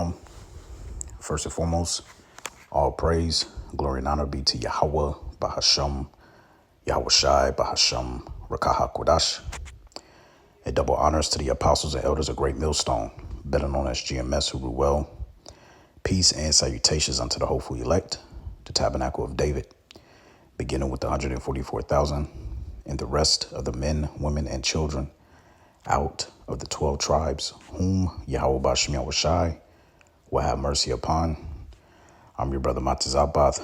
Shalom. First and foremost, all praise, glory, and honor be to Yahweh, Bahasham, Yahweh Shai, Bahasham, Rakaha Kodash. A double honors to the apostles and elders of Great Millstone, better known as GMS, who rule well. Peace and salutations unto the hopeful elect, the tabernacle of David, beginning with the 144,000 and the rest of the men, women, and children out of the 12 tribes, whom Yahweh Bashem Yahweh Shai will have mercy upon. I'm your brother Matazabath,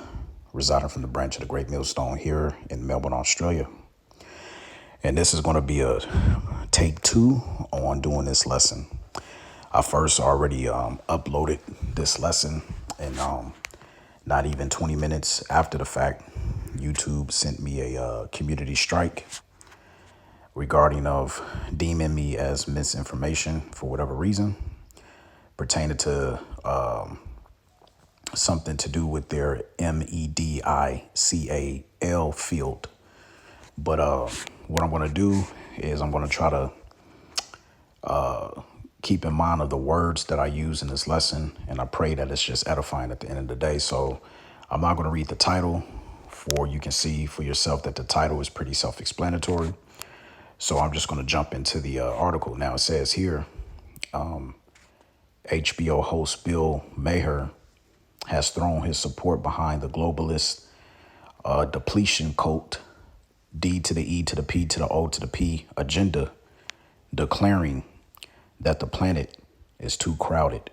residing from the branch of the Great Millstone here in Melbourne, Australia. And this is going to be a take 2 on doing this lesson. I first already uploaded this lesson, and not even 20 minutes after the fact, YouTube sent me a community strike regarding of deeming me as misinformation for whatever reason, pertaining to something to do with their MEDICAL field. But what I'm going to do is I'm going to try to keep in mind of the words that I use in this lesson, and I pray that it's just edifying at the end of the day. So I'm not going to read the title, for you can see for yourself that the title is pretty self-explanatory. So I'm just going to jump into the article. Now it says here, HBO host Bill Maher has thrown his support behind the globalist depletion cult, D to the E to the P to the O to the P agenda, declaring that the planet is too crowded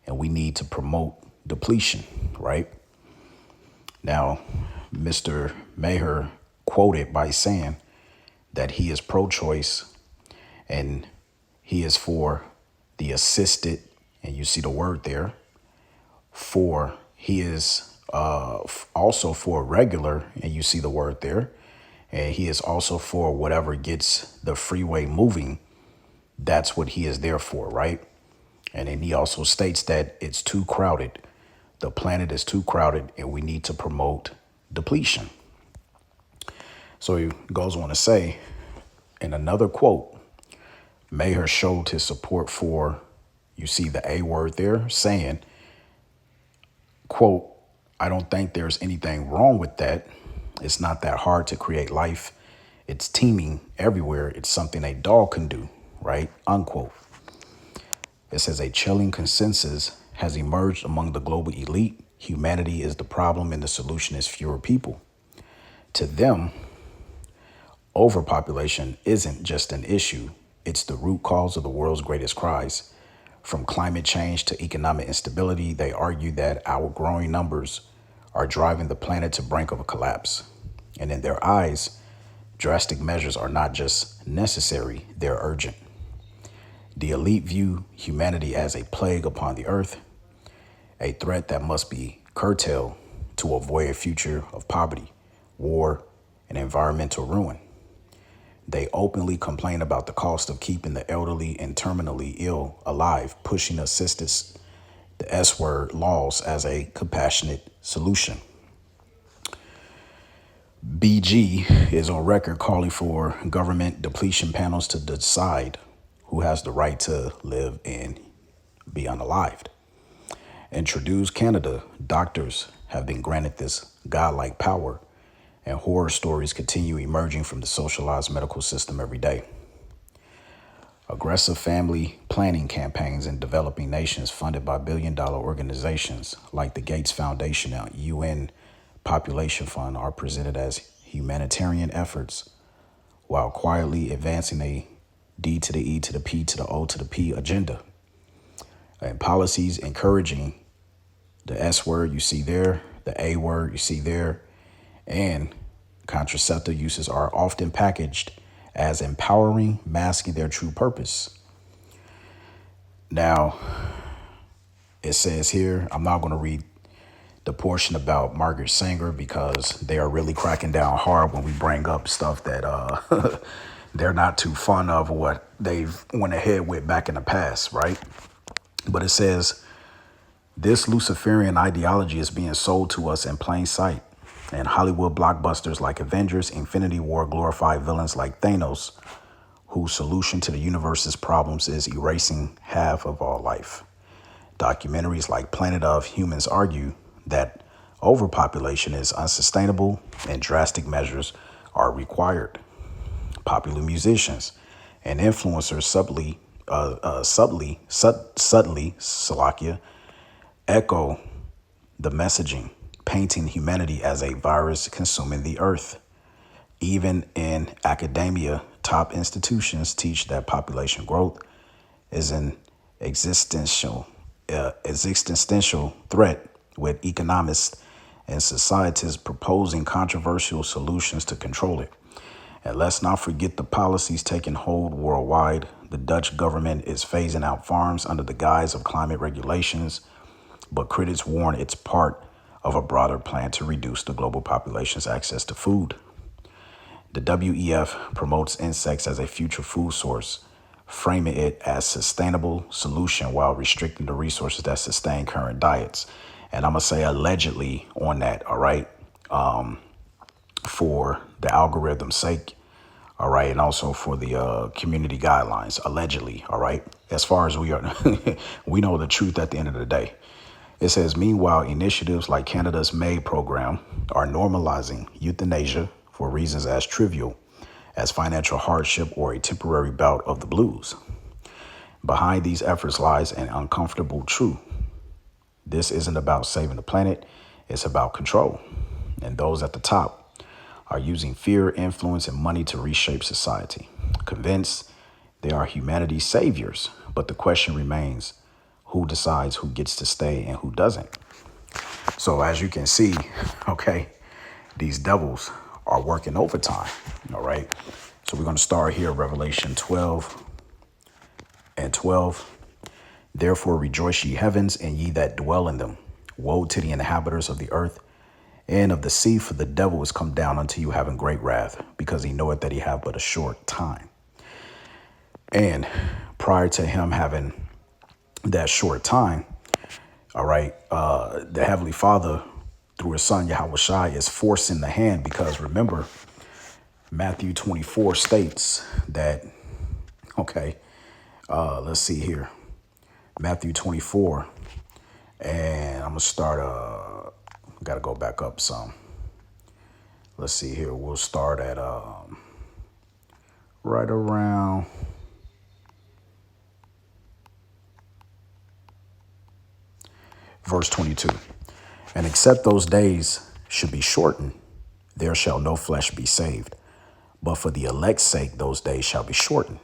and we need to promote depletion, right? Now, Mr. Maher quoted by saying that he is pro-choice and he is for the assisted, and you see the word there, for he is also for regular, and you see the word there, and he is also for whatever gets the freeway moving. That's what he is there for, right? And then he also states that it's too crowded. The planet is too crowded and we need to promote depletion. So he goes on to say, in another quote, Maher showed his support for, you see the A word there, saying, quote, I don't think there's anything wrong with that. It's not that hard to create life. It's teeming everywhere. It's something a dog can do, right? Unquote. It says a chilling consensus has emerged among the global elite. Humanity is the problem and the solution is fewer people. To them, overpopulation isn't just an issue. It's the root cause of the world's greatest cries. From climate change to economic instability, they argue that our growing numbers are driving the planet to brink of a collapse. And in their eyes, drastic measures are not just necessary, they're urgent. The elite view humanity as a plague upon the earth, a threat that must be curtailed to avoid a future of poverty, war, and environmental ruin. They openly complain about the cost of keeping the elderly and terminally ill alive, pushing assistance, the S-word laws as a compassionate solution. BG is on record calling for government depletion panels to decide who has the right to live and be unalived. In Trudeau's Canada, doctors have been granted this godlike power, and horror stories continue emerging from the socialized medical system every day. Aggressive family planning campaigns in developing nations funded by billion-dollar organizations like the Gates Foundation and UN Population Fund are presented as humanitarian efforts while quietly advancing a D to the E to the P to the O to the P agenda. And policies encouraging the S word you see there, the A word you see there, and contraceptive uses are often packaged as empowering, masking their true purpose. Now, it says here, I'm not going to read the portion about Margaret Sanger because they are really cracking down hard when we bring up stuff that they're not too fond of, what they've went ahead with back in the past, right? But it says, this Luciferian ideology is being sold to us in plain sight. And Hollywood blockbusters like Avengers, Infinity War glorify villains like Thanos, whose solution to the universe's problems is erasing half of all life. Documentaries like Planet of Humans argue that overpopulation is unsustainable and drastic measures are required. Popular musicians and influencers subtly, Salakia, echo the messaging, painting humanity as a virus consuming the earth. Even in academia, top institutions teach that population growth is an existential threat, with economists and societies proposing controversial solutions to control it. And let's not forget the policies taking hold worldwide. The Dutch government is phasing out farms under the guise of climate regulations, but critics warn it's part of a broader plan to reduce the global population's access to food. The WEF promotes insects as a future food source, framing it as sustainable solution while restricting the resources that sustain current diets. And I'm going to say allegedly on that, all right, for the algorithm's sake, all right, and also for the community guidelines, allegedly, all right, as far as we are, we know the truth at the end of the day. It says, meanwhile, initiatives like Canada's MAID program are normalizing euthanasia for reasons as trivial as financial hardship or a temporary bout of the blues. Behind these efforts lies an uncomfortable truth. This isn't about saving the planet, it's about control. And those at the top are using fear, influence, and money to reshape society, convinced they are humanity's saviors. But the question remains, who decides who gets to stay and who doesn't? So as you can see, okay, these devils are working overtime, all right? So we're going to start here, Revelation 12 and 12. Therefore rejoice, ye heavens, and ye that dwell in them. Woe to the inhabitants of the earth and of the sea, for the devil is come down unto you having great wrath, because he knoweth that he have but a short time. And prior to him having that short time, all right, the Heavenly Father, through his son Yahweh Shai, is forcing the hand, because remember, Matthew 24 states that, okay, let's see here. Matthew 24, and I'm going to start, got to go back up some. Let's see here. We'll start at right around verse 22. And except those days should be shortened, there shall no flesh be saved. But for the elect's sake, those days shall be shortened.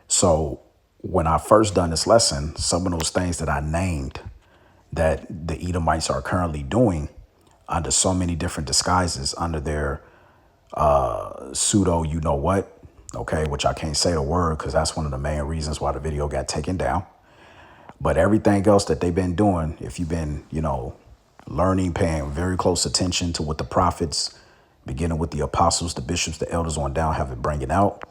So when I first done this lesson, some of those things that I named that the Edomites are currently doing under so many different disguises, under their pseudo, you know what, okay, which I can't say the word because that's one of the main reasons why the video got taken down. But everything else that they've been doing, if you've been, learning, paying very close attention to what the prophets, beginning with the apostles, the bishops, the elders on down, have been bringing out,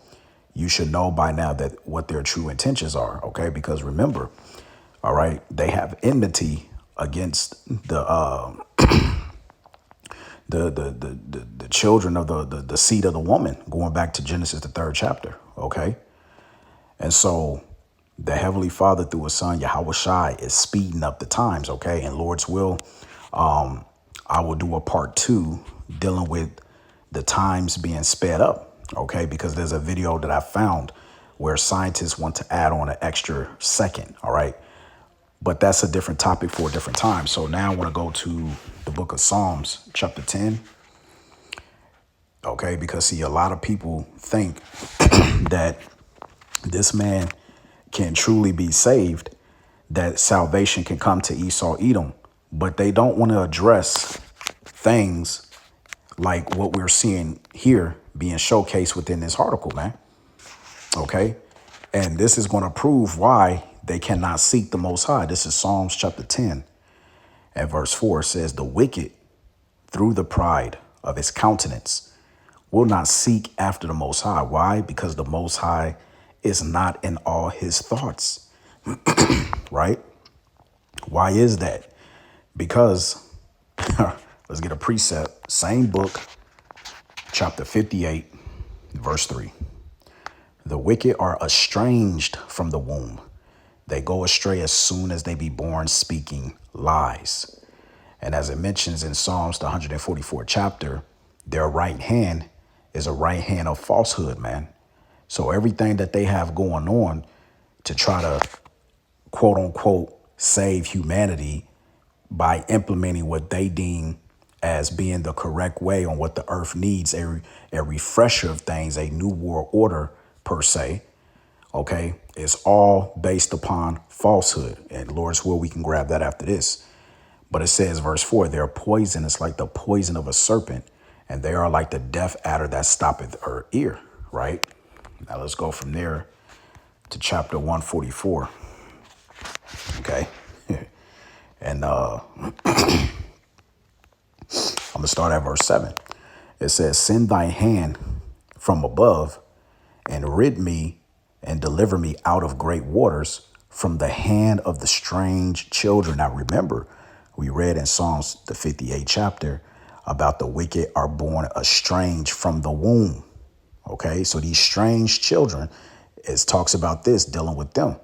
you should know by now that what their true intentions are, okay? Because remember, all right, they have enmity against the children of the seed of the woman, going back to Genesis, the 3rd chapter, okay? And so the Heavenly Father, through his son Yahweh Shai, is speeding up the times, okay? And Lord's will, I will do a part 2 dealing with the times being sped up, okay? Because there's a video that I found where scientists want to add on an extra second, all right? But that's a different topic for a different time. So now I want to go to the book of Psalms, chapter 10, okay? Because, see, a lot of people think that this man can truly be saved, that salvation can come to Esau, Edom, but they don't want to address things like what we're seeing here being showcased within this article, man. Okay. And this is going to prove why they cannot seek the Most High. This is Psalms chapter 10 and verse 4 says, the wicked, through the pride of his countenance, will not seek after the Most High. Why? Because the Most High is not in all his thoughts. Right? Why is that? Because let's get a precept. Same book, chapter 58, verse 3. The wicked are estranged from the womb. They go astray as soon as they be born, speaking lies. And as it mentions in Psalms, the 144th chapter, their right hand is a right hand of falsehood, man. So everything that they have going on to try to quote unquote save humanity by implementing what they deem as being the correct way on what the earth needs, a refresher of things, a new world order per se. Okay, it's all based upon falsehood. And Lord's will, we can grab that after this. But it says, verse 4, their poison is like the poison of a serpent, and they are like the deaf adder that stoppeth her ear. Right? Now let's go from there to chapter 144. Okay. And I'm going to start at verse 7. It says, send thy hand from above and rid me and deliver me out of great waters from the hand of the strange children. Now, remember, we read in Psalms, the 58th chapter, about the wicked are born estranged from the womb. OK, so these strange children, it talks about this dealing with them,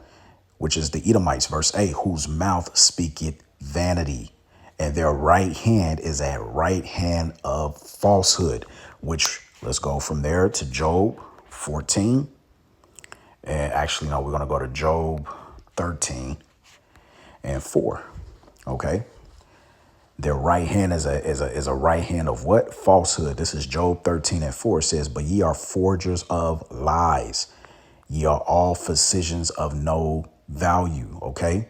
which is the Edomites, verse 8, whose mouth speaketh vanity, and their right hand is a right hand of falsehood, which let's go from there to Job 14. And actually, no, we're going to go to Job 13 and 4. OK, their right hand is a right hand of what? Falsehood. This is Job 13 and 4. It says, but ye are forgers of lies. Ye are all physicians of no value. OK,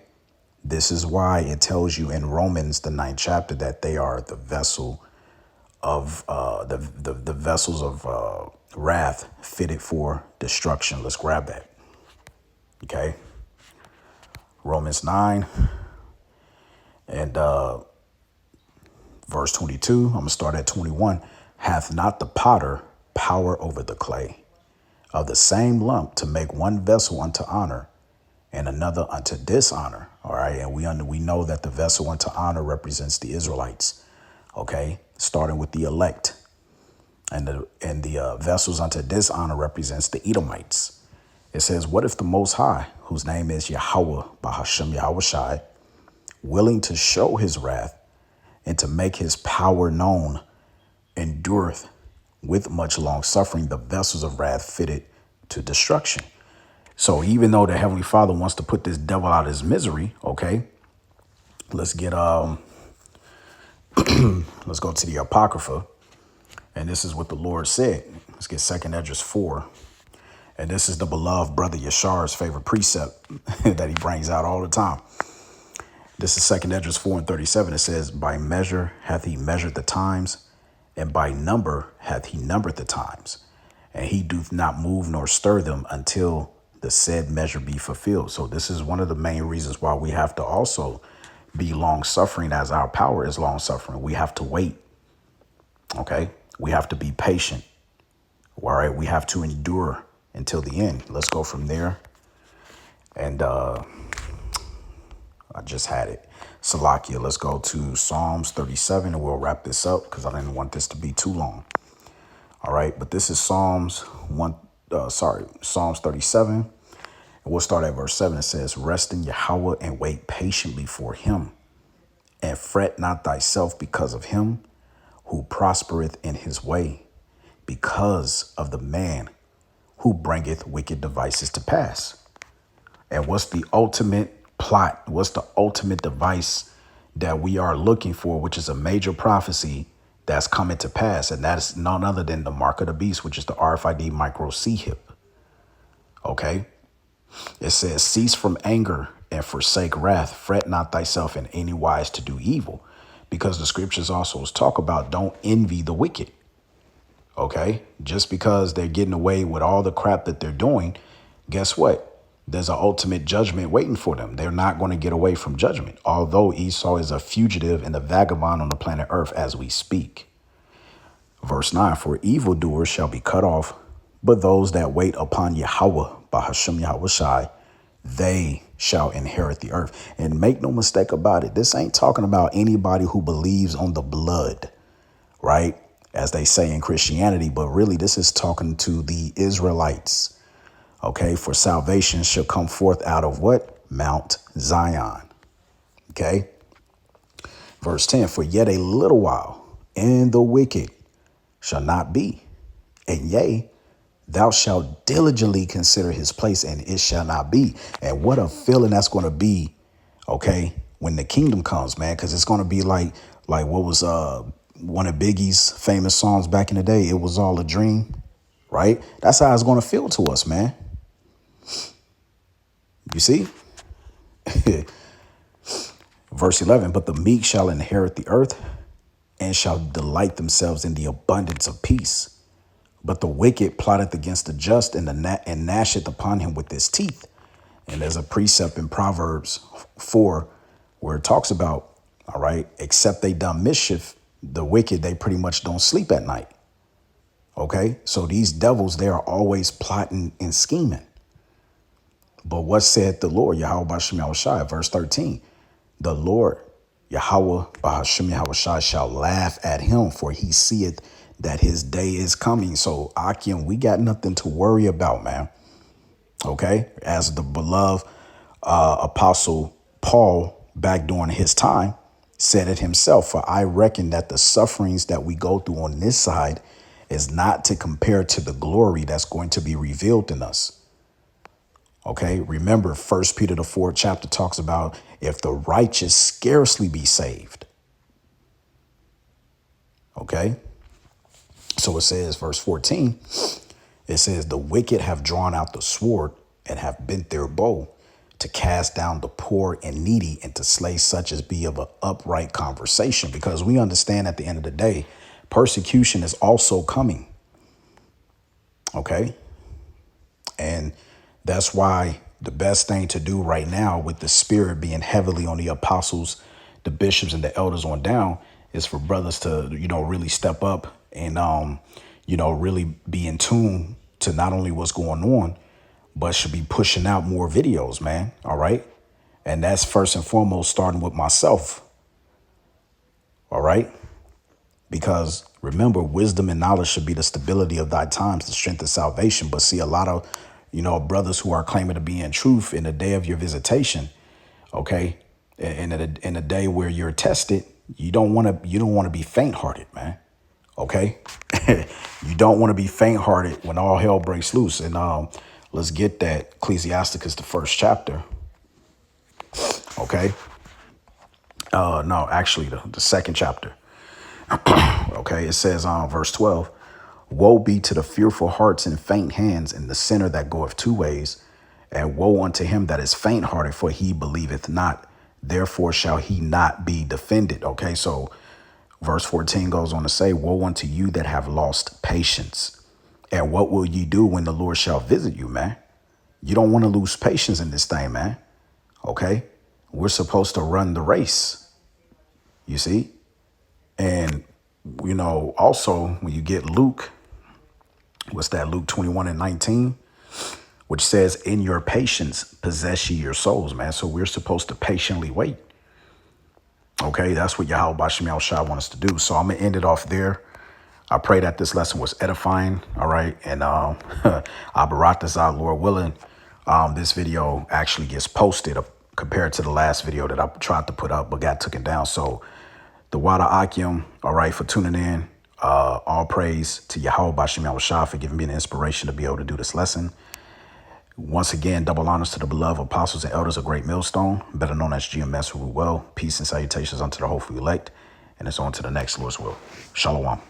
this is why it tells you in Romans, the 9th chapter, that they are the vessel of the vessels of wrath fitted for destruction. Let's grab that. OK, Romans 9 and verse 22. I'm going to start at 21. Hath not the potter power over the clay of the same lump to make one vessel unto honor and another unto dishonor? All right. And we know that the vessel unto honor represents the Israelites. OK, starting with the elect, and the vessels unto dishonor represents the Edomites. It says, what if the Most High, whose name is Yahweh, Bahashem Yahweh Shai, willing to show his wrath and to make his power known, endureth with much long suffering the vessels of wrath fitted to destruction? So even though the Heavenly Father wants to put this devil out of his misery, okay, let's get let's go to the Apocrypha, and this is what the Lord said. Let's get 2 Esdras 4, and this is the beloved brother Yashar's favorite precept that he brings out all the time. This is 2 Esdras 4 and 37. It says, by measure hath he measured the times, and by number hath he numbered the times, and he doth not move nor stir them until the said measure be fulfilled. So this is one of the main reasons why we have to also be long suffering, as our power is long suffering. We have to wait. OK, we have to be patient. All right. We have to endure until the end. Let's go from there. And I just had it. Salakia. Let's go to Psalms 37 and we'll wrap this up because I didn't want this to be too long. All right. But this is Psalms 37. And we'll start at verse 7. It says, rest in Yahweh and wait patiently for him, and fret not thyself because of him who prospereth in his way, because of the man who bringeth wicked devices to pass. And what's the ultimate plot? What's the ultimate device that we are looking for, which is a major prophecy that's coming to pass? And that is none other than the mark of the beast, which is the RFID micro C hip. OK, it says, cease from anger and forsake wrath. Fret not thyself in any wise to do evil, because the scriptures also talk about don't envy the wicked. OK, just because they're getting away with all the crap that they're doing, guess what? There's an ultimate judgment waiting for them. They're not going to get away from judgment, although Esau is a fugitive and a vagabond on the planet Earth as we speak. Verse 9, for evildoers shall be cut off, but those that wait upon Yahweh, Bahashem Yahweh Shai, they shall inherit the earth. And make no mistake about it, this ain't talking about anybody who believes on the blood, right? As they say in Christianity, but really this is talking to the Israelites. OK, for salvation shall come forth out of what? Mount Zion. Okay. Verse 10, for yet a little while, and the wicked shall not be. And yea, thou shalt diligently consider his place, and it shall not be. And what a feeling that's going to be, okay, when the kingdom comes, man, because it's going to be like what was one of Biggie's famous songs back in the day. It was all a dream, right? That's how it's going to feel to us, man. You see? Verse 11, but the meek shall inherit the earth and shall delight themselves in the abundance of peace. But the wicked plotteth against the just and gnasheth upon him with his teeth. And there's a precept in Proverbs 4 where it talks about, all right, except they done mischief, the wicked, they pretty much don't sleep at night. Okay, so these devils, they are always plotting and scheming. But what said the Lord, Yahweh B'Hashem Yahushai, verse 13, the Lord, Yahweh B'Hashem Yahushai, shall laugh at him, for he seeth that his day is coming. So, Akim, we got nothing to worry about, man. Okay, as the beloved apostle Paul, back during his time, said it himself, for I reckon that the sufferings that we go through on this side is not to compare to the glory that's going to be revealed in us. Okay, remember, 1 Peter the 4th chapter talks about if the righteous scarcely be saved. Okay, so it says, verse 14, it says, the wicked have drawn out the sword and have bent their bow to cast down the poor and needy and to slay such as be of an upright conversation. Because we understand at the end of the day, persecution is also coming. Okay. And that's why the best thing to do right now, with the spirit being heavily on the apostles, the bishops and the elders on down, is for brothers to, really step up and, really be in tune to not only what's going on, but should be pushing out more videos, man. All right. And that's first and foremost starting with myself. All right. Because remember, wisdom and knowledge should be the stability of thy times, the strength of salvation. But see, a lot of, brothers who are claiming to be in truth in the day of your visitation. OK, in a day where you're tested, you don't want to be faint hearted, man. OK, you don't want to be faint hearted when all hell breaks loose. And let's get that. Ecclesiasticus, the first chapter. OK, no, actually, the second chapter. OK, it says on verse 12, woe be to the fearful hearts and faint hands and the sinner that goeth two ways. And woe unto him that is faint hearted, for he believeth not. Therefore shall he not be defended. OK, so verse 14 goes on to say, woe unto you that have lost patience. And what will ye do when the Lord shall visit you, man? You don't want to lose patience in this thing, man. OK, we're supposed to run the race, you see. And, also when you get Luke, what's that? Luke 21:19, which says, in your patience, possess ye your souls, man. So we're supposed to patiently wait. OK, that's what Yahweh B'Hashem Yahushai wants us to do. So I'm going to end it off there. I pray that this lesson was edifying. All right. And Abaratazah, Lord willing, this video actually gets posted compared to the last video that I tried to put up but got taken down. So the Wada Akim, all right, for tuning in. All praise to Yahweh B'Hashem Yahushai for giving me the inspiration to be able to do this lesson. Once again, double honors to the beloved apostles and elders of Great Millstone, better known as GMS, who rule well. Peace and salutations unto the hopeful elect. And it's on to the next Lord's will. Shalom.